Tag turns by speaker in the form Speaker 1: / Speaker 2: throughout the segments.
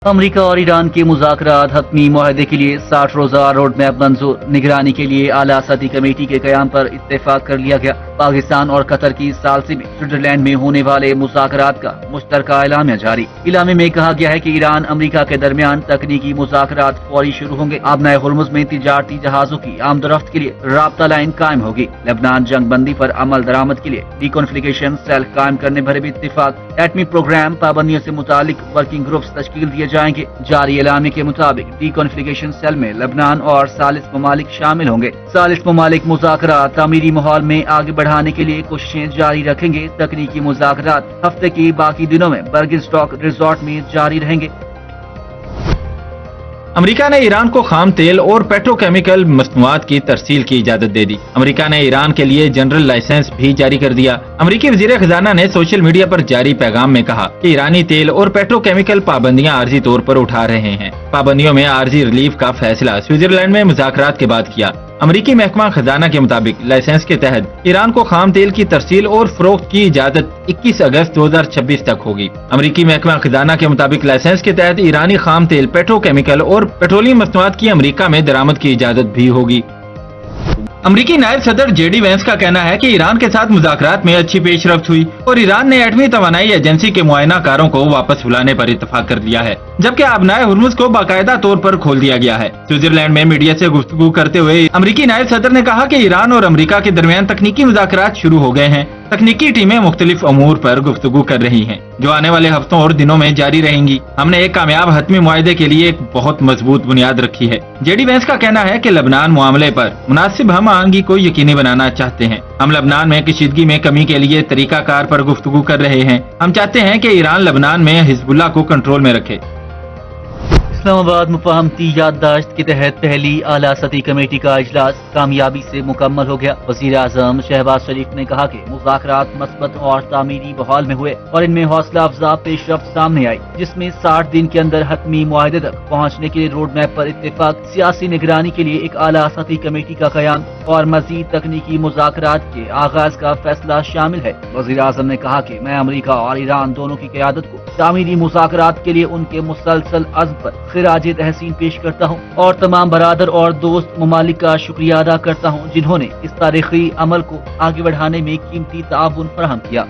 Speaker 1: America और Iran के मुज़ाकरात हतमी मुआहदे के लिए 60 रोज़ा रोड मैप मंजूर। निगरानी के लिए आला सतही कमेटी के क़याम पर इत्तेफाक कर लिया गया। पाकिस्तान और कतर की सालसी में स्विट्जरलैंड में होने वाले मुज़ाकरात का मुश्तरका एलामिया जारी। इलामे में कहा गया है कि ईरान अमेरिका के दरमियान तकनीकी मुज़ाकरात फौरी शुरू होंगे। आबनाए हुर्मुज़ में तिजारती जहाजों की आमदरफ्त के लिए राब्ता लाइन कायम होगी। लेबनान जंग बंदी पर अमल दरामद के लिए डीकॉन्फ्लिगेशन सेल कायम करने पर भी इत्तेफाक। एटमी प्रोग्राम पाबंदियों से मुतालिक वर्किंग ग्रुप्स तश्कील दिए जाएंगे। जारी एलामे के मुताबिक डीकॉन्फ्लिगेशन सेल में लेबनान और सालिस ममालिक शामिल होंगे। सालिस ममालिक मुज़ाकरात तामीरी माहौल में आगे बढ़ाने के लिए कोशिशें जारी रखेंगे। तकनीकी मुज़ाकरात हफ्ते के बाकी दिनों में बर्गिनस्टॉक रिजॉर्ट में जारी रहेंगे।
Speaker 2: अमेरिका ने ईरान को खाम तेल और पेट्रोकेमिकल मसनूआत की तरसील की इजाजत दे दी। अमेरिका ने ईरान के लिए जनरल लाइसेंस भी जारी कर दिया। अमेरिकी वजीर खजाना ने सोशल मीडिया पर जारी पैगाम में कहा कि ईरानी तेल और पेट्रोकेमिकल पाबंदियां आर्जी तौर पर उठा रहे हैं। पाबंदियों में आर्जी रिलीफ का फैसला स्विट्जरलैंड में मुज़ाकरात के बाद किया। अमेरिकी महकमा खजाना के मुताबिक लाइसेंस के तहत ईरान को खाम तेल की तरसील और फरोख्त की इजाजत 21 अगस्त 2026 तक होगी। अमेरिकी महकमा खजाना के मुताबिक लाइसेंस के तहत ईरानी खाम तेल, पेट्रोकेमिकल और पेट्रोलियम मसनूआत की अमेरिका में दरामद की इजाजत भी होगी। अमेरिकी नायब सदर जेडी वेंस का कहना है कि ईरान के साथ मुज़ाकरात में अच्छी पेशरफ्त हुई और ईरान ने एटमी तवानाई एजेंसी के मुआयनाकारों को वापस बुलाने पर इत्तफाक कर लिया है, जबकि आबनाए हुर्मुज़ को बाकायदा तौर पर खोल दिया गया है। स्विट्जरलैंड में मीडिया से गुफ्तगू करते हुए अमेरिकी नायब सदर ने कहा कि ईरान और अमेरिका के दरमियान तकनीकी मुज़ाकरात शुरू हो गए हैं। तकनीकी टीमें मुख्तलिफ अमूर पर गुफ्तगू कर रही हैं, जो आने वाले हफ्तों और दिनों में जारी रहेंगी। हमने एक कामयाब हतमी मुआहदे के लिए एक बहुत मजबूत बुनियाद रखी है। जेडी वेंस का कहना है कि लबनान मामले पर मुनासिब हम आहंगी को यकीनी बनाना चाहते हैं। हम लबनान में कशीदगी में कमी के लिए तरीकाकार पर गुफ्तगू कर रहे हैं। हम चाहते हैं कि ईरान लबनान में हिजबुल्लाह को कंट्रोल में रखे।
Speaker 1: इस्लामाबाद मुफाहमती याददाश्त के तहत पहली आला सतही कमेटी का इजलास कामयाबी से मुकम्मल हो गया। वज़ीर आज़म शहबाज शरीफ ने कहा कि मुज़ाकरात मस्बत और तामीरी माहौल में हुए और इनमें हौसला अफजा पेशरफ्त सामने आई, जिसमें 60 दिन के अंदर हतमी मुआहदे तक पहुँचने के लिए रोड मैप पर इत्तेफाक, सियासी निगरानी के लिए एक आला सतही कमेटी का क़याम और मज़ीद तकनीकी मुज़ाकरात के आगाज का फैसला शामिल है। वज़ीर आज़म ने कहा कि मैं अमेरिका और ईरान दोनों की क़यादत को तामीरी मुज़ाकरात के लिए उनके मुसलसल अज़्म पर खिराजे तहसीन पेश करता हूँ और तमाम बरादर और दोस्त ममालिक का शुक्रिया अदा करता हूँ, जिन्होंने इस तारीखी अमल को आगे बढ़ाने में कीमती ताउन फराहम किया।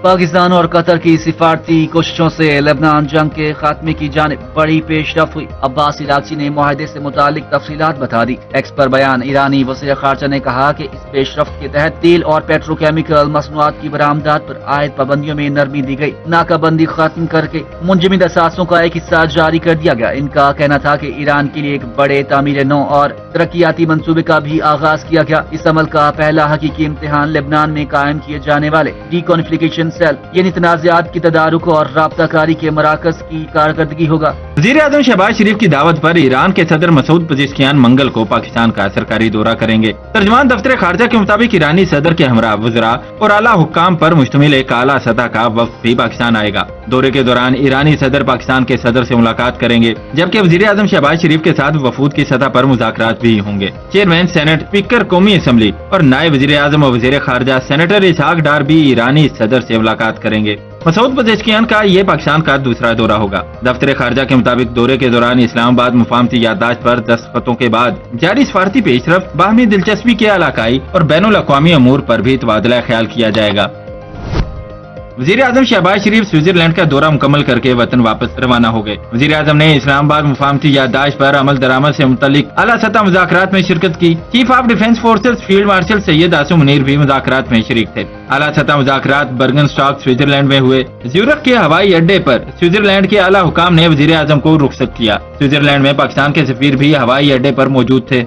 Speaker 1: पाकिस्तान और कतर की सिफारती कोशिशों से लेबनान जंग के खात्मे की जानिब बड़ी पेशरफ्त हुई। अब्बास इलाची ने मुआहदे से मुतालिक तफसीलात बता दी। एक्स पर बयान ईरानी वज़ीर ख़ारजा ने कहा कि इस पेशरफ्त के तहत तेल और पेट्रोकेमिकल मसनूआत की बरामदात पर आयद पाबंदियों में नरमी दी गई। नाकाबंदी खत्म करके मुंजमद असासों का एक हिस्सा जारी कर दिया गया। इनका कहना था कि ईरान के लिए एक बड़े तामीर नौ और तरक्याती मंसूबे का भी आगाज किया गया। इस अमल का पहला हकीकी इम्तिहान लेबनान में कायम किए जाने वाले डीकॉन्फ्लिगेशन सेल यानी तनाज़ात की तदारुक और राब्ताकारी के मराकज की कारकर्दगी होगा।
Speaker 2: वज़ीर आज़म शहबाज शरीफ की दावत पर ईरान के सदर मसूद पज़ेश्कियान मंगल को पाकिस्तान का सरकारी दौरा करेंगे। तर्जुमान दफ्तर खारजा के मुताबिक ईरानी सदर के हमरा वज़रा और आला हुक्काम पर मुश्तमिल एक आला सतह का वफ़द भी पाकिस्तान आएगा। दौरे के दौरान ईरानी सदर पाकिस्तान के सदर से मुलाकात करेंगे, जबकि वज़ीर आज़म शहबाज शरीफ के साथ वफूद की सतह पर मुज़ाकरात भी होंगे। चेयरमैन सेनेट, स्पीकर कौमी असम्बली और नायब वज़ीर आज़म और वज़ीर खारजा सेनेटर इसहाक डार भी ईरानी सदर से मुलाकात करेंगे। मसूद पज़ेश्कियान का ये पाकिस्तान का दूसरा दौरा होगा। दफ्तर खारजा के मुताबिक दौरे के दौरान इस्लामाबाद मुफाहमती याददाश्त पर दस्तखतों के बाद जारी सफारती पेशरफ्त, बाहमी दिलचस्पी के इलाकाई और बैनुल अक़वामी अमूर पर भी तबादला ख्याल किया जाएगा। वज़ीर आज़म शहबाज शरीफ स्विट्जरलैंड का दौरा मुकम्मल करके वतन वापस रवाना हो गए। वज़ीर आज़म ने इस्लामाबाद मुफाहमती याददाश्त पर अमल दरामद से मुतल्लिक आला सतह मुज़ाकरात में शिरकत की। Chief of defence forces field marshal Syed Asim Munir भी मुज़ाकरात में शरीक थे। आला सतह मुज़ाकरात बर्गनस्टॉक स्विट्जरलैंड में हुए। ज़्यूरिख के हवाई अड्डे पर स्विट्जरलैंड के आला हुकाम ने वज़ीर आज़म को रुखसत किया। स्विट्जरलैंड में पाकिस्तान के सफीर भी हवाई अड्डे पर मौजूद थे।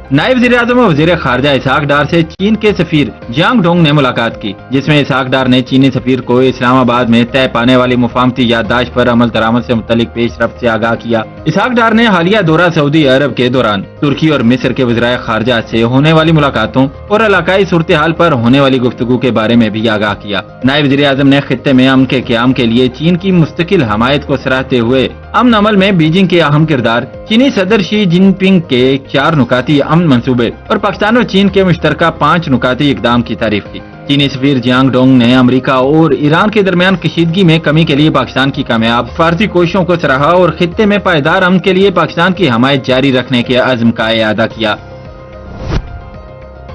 Speaker 2: नायब वज़ीर आज़म और वज़ीर खारजा इसहाक डार से चीन के सफीर जियांग डोंग ने मुलाकात की, जिसमें इसहाक डार ने चीनी सफीर को इस्लामाबाद में तय पाने वाली मुफाहमती याददाश्त पर अमल दरामद से मुतल्लिक पेशरफ्त से आगाह किया। इसहाक डार ने हालिया दौरा सऊदी अरब के दौरान तुर्की और मिस्र के वज़राए खारजा से होने वाली मुलाकातों और इलाकाई सूरत हाल पर होने वाली गुफ्तगू के बारे में भी आगाह किया। नायब वज़ीर आज़म ने खित्ते में अमन के क़याम के लिए चीन की मुस्तकिल हमायत को सराहते हुए अमन अमल में बीजिंग के अहम किरदार, चीनी सदर शी जिनपिंग के 4 नुकाती अमन मंसूबे और पाकिस्तान और चीन के मुश्तरका 5 नुकाती इक़दाम की तारीफ की। चीनी सफीर जियांग डोंग ने अमेरिका और ईरान के दरमियान कशीदगी में कमी के लिए पाकिस्तान की कामयाब फारसी कोशिशों को सराहा और खित्ते में पायदार अमन के लिए पाकिस्तान की हमायत जारी रखने के अज़्म का इयादा किया।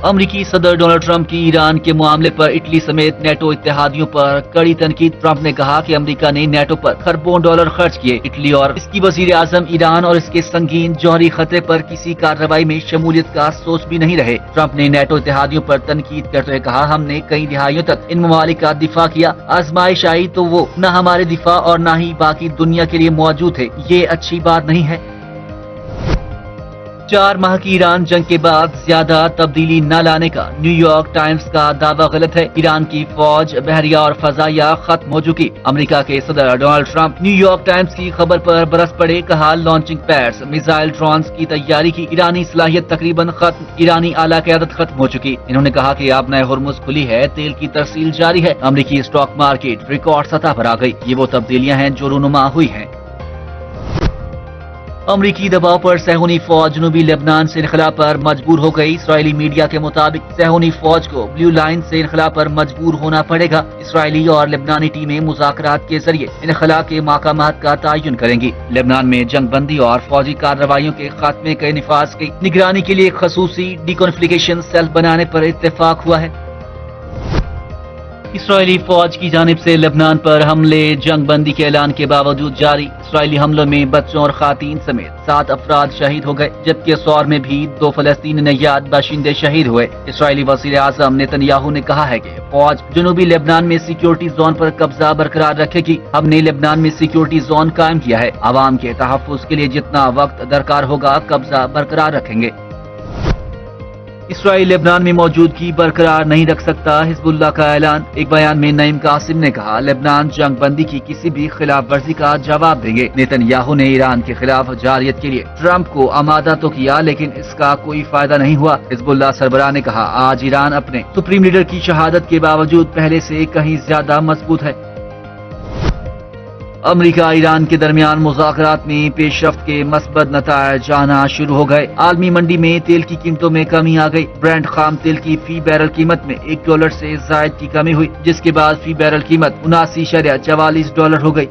Speaker 1: अमरीकी सदर डोनाल्ड ट्रंप की ईरान के मामले पर इटली समेत नेटो इत्तेहादियों पर कड़ी तनकीद। ट्रंप ने कहा कि अमेरिका ने नेटो पर खरबों डॉलर खर्च किए। इटली और इसकी वजीर आजम ईरान और इसके संगीन जौहरी खतरे पर किसी कार्रवाई में शमूलियत का सोच भी नहीं रहे। ट्रंप ने नेटो इत्तेहादियों पर तनकीद करते हुए कहा, हमने कई दिहाइयों तक इन ममालिक का दिफा किया। आजमाइश आई तो वो न हमारे दिफा और न ही बाकी दुनिया के लिए मौजूद थे। ये अच्छी बात नहीं है। 4 माह की ईरान जंग के बाद ज्यादा तब्दीली न लाने का न्यूयॉर्क टाइम्स का दावा गलत है। ईरान की फौज, बहरिया और फजाइया खत्म हो चुकी। अमेरिका के सदर डोनाल्ड ट्रंप न्यूयॉर्क टाइम्स की खबर पर बरस पड़े। कहा, लॉन्चिंग पैड्स, मिसाइल ड्रोन्स की तैयारी की। ईरानी सलाहियत तकरीबन खत्म। ईरानी आला क़यादत खत्म हो चुकी। इन्होंने कहा कि आबनाए हुर्मुज़ खुली है, तेल की तरसील जारी है। अमेरिकी स्टॉक मार्केट रिकॉर्ड सतह पर आ गई। ये वो तब्दीलियां हैं जो रूनुमा हुई हैं। अमरीकी दबाव पर सहूनी फौज जनूबी लेबनान से इनखला पर मजबूर हो गई। इसराइली मीडिया के मुताबिक सहूनी फौज को ब्लू लाइन से इनखला पर मजबूर होना पड़ेगा। इसराइली और लेबनानी टीमें मुज़ाकरात के जरिए इनखला के मकामात का तयन करेंगी। लेबनान में जंग बंदी और फौजी कार्रवाइयों के खात्मे के निफाज की निगरानी के लिए खसूसी डिकॉन्फ्लिक्शन सेल बनाने पर इत्तेफाक हुआ है। इसराइली फौज की जानिब से लेबनान पर हमले जंग बंदी के ऐलान के बावजूद जारी। इसराइली हमलों में बच्चों और खातीन समेत 7 अफराद शहीद हो गए, जबकि सौर में भी 2 फलस्तीनी नय्याद बाशिंदे शहीद हुए। इसराइली वज़ीर आज़म नेतन्याहू ने कहा है कि फौज जनूबी लेबनान में सिक्योरिटी जोन पर कब्जा बरकरार रखेगी। हमने लेबनान में सिक्योरिटी जोन कायम किया है। आवाम के तहफ़्फ़ुज़ के लिए जितना वक्त दरकार होगा कब्जा बरकरार रखेंगे। इसराइल लेबनान में मौजूदगी बरकरार नहीं रख सकता, हिजबुल्लाह का ऐलान। एक बयान में नईम कासिम ने कहा, लेबनान जंग बंदी की किसी भी खिलाफ वर्जी का जवाब देंगे। नेतन्याहू ने ईरान के खिलाफ जारियत के लिए ट्रंप को आमादा तो किया, लेकिन इसका कोई फायदा नहीं हुआ। हिजबुल्लाह सरबराह ने कहा, आज ईरान अपने सुप्रीम लीडर की शहादत के बावजूद पहले से कहीं ज्यादा मजबूत है। अमेरिका ईरान के दरमियान मुज़ाकरात में पेशरफ्त के मस्बत नताइज आना शुरू हो गए। आलमी मंडी में तेल की कीमतों में कमी आ गई। ब्रेंट खाम तेल की फी बैरल कीमत में $1 से जायद की कमी हुई, जिसके बाद फी बैरल कीमत $79.44 हो गई।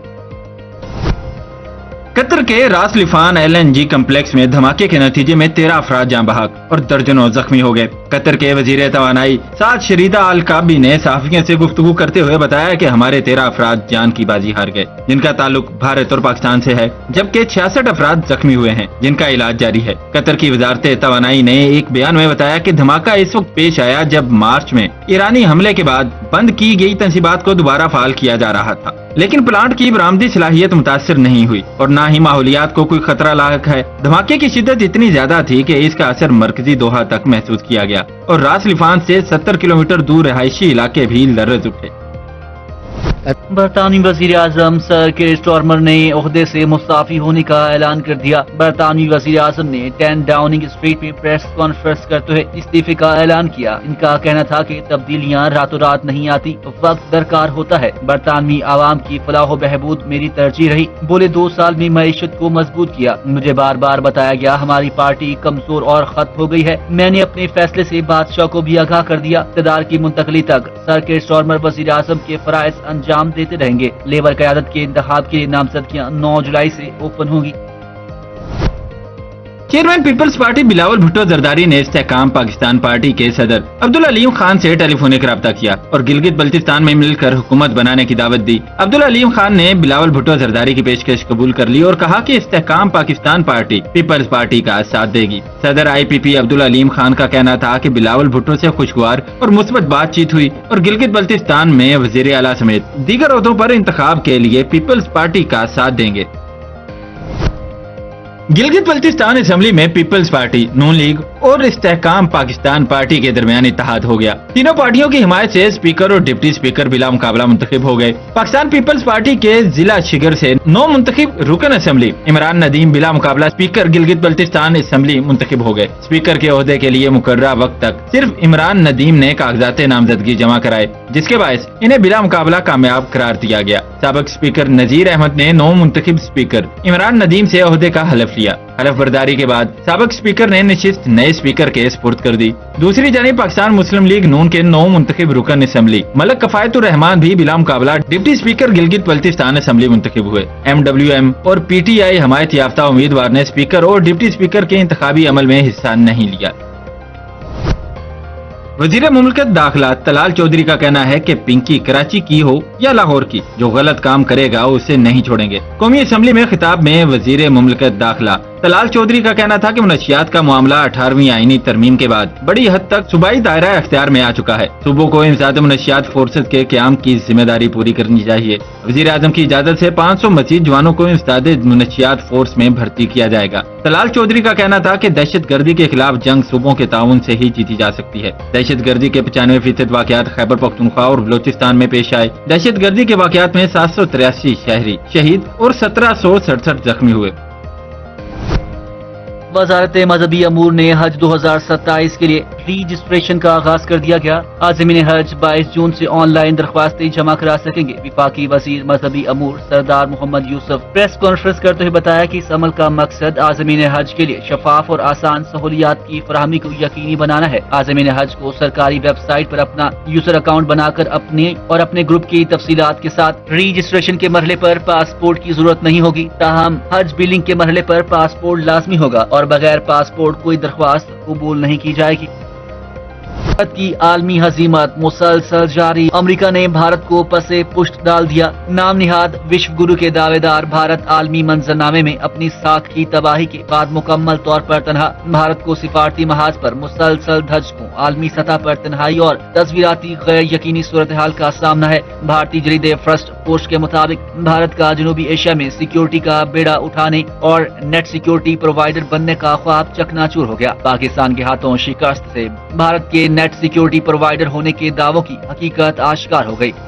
Speaker 2: कतर के रास लिफान LNG कम्प्लेक्स में धमाके के नतीजे में 13 अफराद जाँ बहक और दर्जनों जख्मी हो गए। कतर के वजीर तवानाई साद शरीदा अल काबी ने सहाफियों से गुफ्तगू करते हुए बताया कि हमारे 13 अफराद जान की बाजी हार गए, जिनका ताल्लुक भारत और पाकिस्तान से है, जबकि 66 अफराद जख्मी हुए हैं, जिनका इलाज जारी है। कतर की वजारत तवानाई ने एक बयान में बताया कि धमाका इस वक्त पेश आया जब मार्च में ईरानी हमले के बाद बंद की गई तंसीबात को दोबारा फाल किया जा रहा था, लेकिन प्लांट की बरामदी सलाहियत मुतासर नहीं हुई और न ही माहौलियात को कोई खतरा लायक है। धमाके की शिद्दत इतनी ज्यादा थी कि इसका असर मरकजी दोहा तक महसूस किया गया और रास लिफान से 70 किलोमीटर दूर रहायशी इलाके भी लर्ज उठे।
Speaker 1: बरतानवी वजीर आजम सर के स्टॉर्मर ने ओहदे से मुस्ताफी होने का ऐलान कर दिया। बरतानवी वजीर आजम ने 10 डाउनिंग स्ट्रीट में प्रेस कॉन्फ्रेंस करते हुए इस्तीफे का ऐलान किया। इनका कहना था कि तब्दीलियां रातों रात नहीं आती, वक्त दरकार होता है। बरतानवी आवाम की फलाह बहबूद मेरी तरजीह रही। बोले 2 साल में मईशत को मजबूत किया। मुझे बार बार बताया गया हमारी पार्टी कमजोर और खत्म हो गई है। मैंने अपने फैसले से बादशाह को भी आगाह कर दिया। इक़्तिदार की मुंतकली तक सर के स्टॉर्मर वजीर आजम के फराइज अंजाम देते रहेंगे। लेबर क़यादत के इंतखाब के लिए नामजदगियां 9 जुलाई से ओपन होगी।
Speaker 2: Chairman Peoples Party Bilawal Bhutto Zardari ने इस्तेहकाम पाकिस्तान पार्टी के सदर अब्दुल अलीम खान से टेलीफोनिक रब्ता किया और गिलगित बल्तिस्तान में मिलकर हुकूमत बनाने की दावत दी। अब्दुल अलीम खान ने बिलावल भुट्टो जरदारी की पेशकश कबूल कर ली और कहा कि इस्तेहकाम पाकिस्तान पार्टी पीपल्स पार्टी का साथ देगी। सदर IPP अब्दुल अलीम खान का कहना था कि बिलावल भुट्टो से खुशगवार और मुस्बत बातचीत हुई और गिलगित बल्तिस्तान में वजीर आला समेत दीगर ओहदों पर इंतखाब के लिए पीपल्स पार्टी का साथ देंगे। गिलगित बल्तिस्तान असेंबली में पीपल्स पार्टी, नून लीग और इस्तेहकाम पाकिस्तान पार्टी के दरमियान इत्तेहाद हो गया। तीनों पार्टियों की हिमायत से स्पीकर और डिप्टी स्पीकर बिला मुकाबला मुंतखब हो गए। पाकिस्तान पीपल्स पार्टी के जिला शिगर से 9 मुंतखब रुकन असेंबली इमरान नदीम बिला मुकाबला स्पीकर गिलगित बल्तिस्तान असेंबली मुंतखब हो गए। स्पीकर के ओहदे के लिए मुकर्ररा वक्त तक सिर्फ इमरान नदीम ने कागजात नामजदगी जमा कराए, जिसके बायस इन्हें बिला मुकाबला कामयाब करार दिया गया। साबिक स्पीकर नजीर अहमद ने 9 मुंतखब स्पीकर इमरान नदीम से ओहदे का हलफ लिया। हलफ बर्दारी के बाद साबिक स्पीकर ने नशिस्त नए स्पीकर के स्पुर्द कर दी। दूसरी जानिब पाकिस्तान मुस्लिम लीग नून के 9 मुंतखब रुकन असम्बली मलक कफायतुर रहमान भी बिला मुकाबला deputy speaker Gilgit Baltistan assembly मुंतखब हुए। MWM और PTI हमायत याफ्ता उम्मीदवार ने स्पीकर और डिप्टी स्पीकर के इंतखाबी अमल में हिस्सा नहीं लिया। वजीर मुमलकत दाखिला तलाल चौधरी का कहना है कि पिंकी कराची की हो या लाहौर की, जो गलत काम करेगा उसे नहीं छोड़ेंगे। कौमी असम्बली में खिताब में वजीर मुमलकत दाखिला तलाल चौधरी का कहना था कि मनशियात का मामला 18वीं आईनी तरमीम के बाद बड़ी हद तक सूबाई दायरा इख्तियार में आ चुका है। सूबों को इंसाद मनशियात फोर्सेज के क्याम की जिम्मेदारी पूरी करनी चाहिए। वजीर आजम की इजाजत से 500 मजीद जवानों को इंसाद मनशियात फोर्स में भर्ती किया जाएगा। तलाल चौधरी का कहना था कि दहशत गर्दी के खिलाफ जंग सूबों के ताउन से ही जीती जा सकती है। दहशत गर्दी के 95% वाकयात खैबर पख्तूनख्वा और बलोचिस्तान में पेश आए। दहशत गर्दी के वाकयात में 783 शहरी शहीद और 1767 जख्मी हुए।
Speaker 1: वजारत मजहबी अमूर ने हज 2027 के लिए रजिस्ट्रेशन का आगाज कर दिया गया। आज़मीन हज 22 जून से ऑनलाइन दरख्वास्तें जमा करा सकेंगे। विफाकी वजीर मजहबी अमूर सरदार मोहम्मद यूसुफ प्रेस कॉन्फ्रेंस करते हुए बताया कि इस अमल का मकसद आज़मीन हज के लिए शफाफ और आसान सहूलियात की फराहमी को यकीनी बनाना है। आज़मीन हज को सरकारी वेबसाइट पर अपना यूजर अकाउंट बनाकर अपने और अपने ग्रुप की तफसीलात के साथ रजिस्ट्रेशन के मरहले पर पासपोर्ट की जरूरत नहीं होगी। ताहम हज बिलिंग के मरहले पर पासपोर्ट लाजमी होगा और बगैर पासपोर्ट कोई दरख्वास्त कबूल नहीं की जाएगी। भारत की आलमी हजीमत मुसलसल जारी। अमेरिका ने भारत को पसे पुष्ट डाल दिया। नाम निहाद विश्व गुरु के दावेदार भारत आलमी मंजरनामे में अपनी साख की तबाही के बाद मुकम्मल तौर पर तनहा। भारत को सिफारती महाज पर मुसलसल धज्कों, आलमी सतह पर तन्हाई और तस्वीराती गैर यकीनी सूरत हाल का सामना है। भारतीय जरीदे फर्स्ट पोस्ट के मुताबिक भारत का जनूबी एशिया में सिक्योरिटी का बेड़ा उठाने और नेट सिक्योरिटी प्रोवाइडर बनने का ख्वाब चकनाचूर हो गया। पाकिस्तान के हाथों शिकस्त से भारत के नेट सिक्योरिटी प्रोवाइडर होने के दावों की हकीकत आश्कार हो गई।